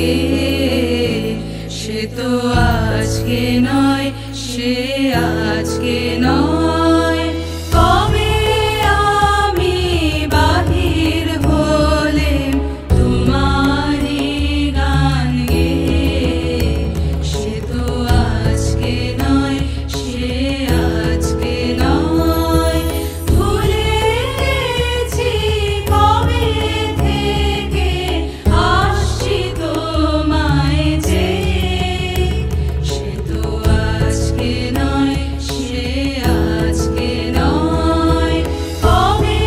গে, সে তো আজকে নয়, সে আজকে নয়। কবে আমি বাহির হলেম তোমারি গান গে, সে তো আজকে নয়, সে আজকে নয়। ভুলে গেছি কবে থেকে আসছি তোমায় চেয়ে, সে তো আজকে নয়, সে আজকে নয়। কবে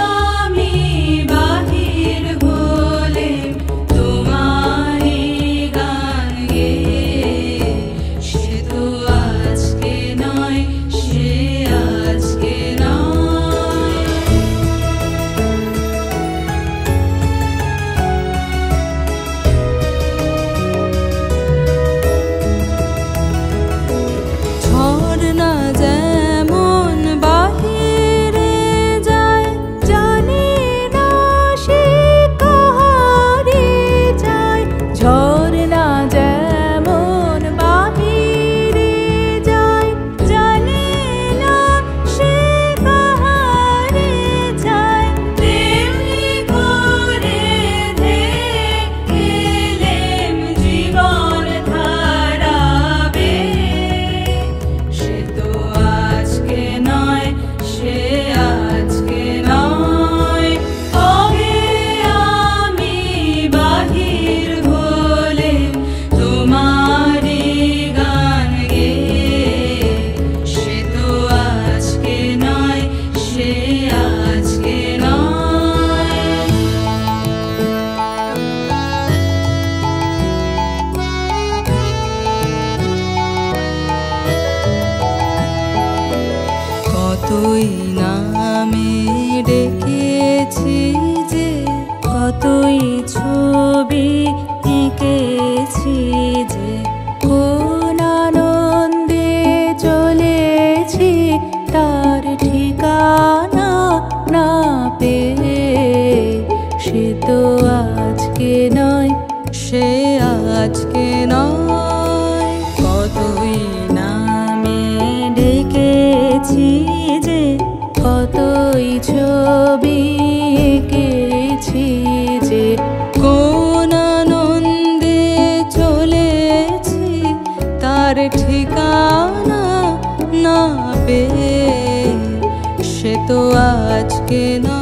আমি বাহির হলেম তোমারি গান গে, সে তো আজকে নয়, সে আজকে নয়। ঝর্ণা যেমন বাহিরে যায়, জানি না সে কাহারে যায়। ঝর্ণা যেমন বাহিরে যায়, জানি না সে কাহারে যায়। তেমনি করে এলেম জীবন ধারাবে, সে তো আজকে নয়, সে আজকে নয়। কবে আমি বাহির হলেম তোমারি গান গে, সে তো আজকে নয়, সে আজকে নয়। কতই নামে ডেকেছি যে, কতই ছবি এঁকেছি যে, কোন আনন্দে চলেছি তার ঠিকানা না পেয়ে, সে তো আজকে নয়, সে আজকে নয়। কতই নামে ডেকেছি যে, কতই ছবি এঁকেছি যে, কোন আনন্দে চলেছি তার ঠিকানা না পেয়ে, সে তো আজকে নয়।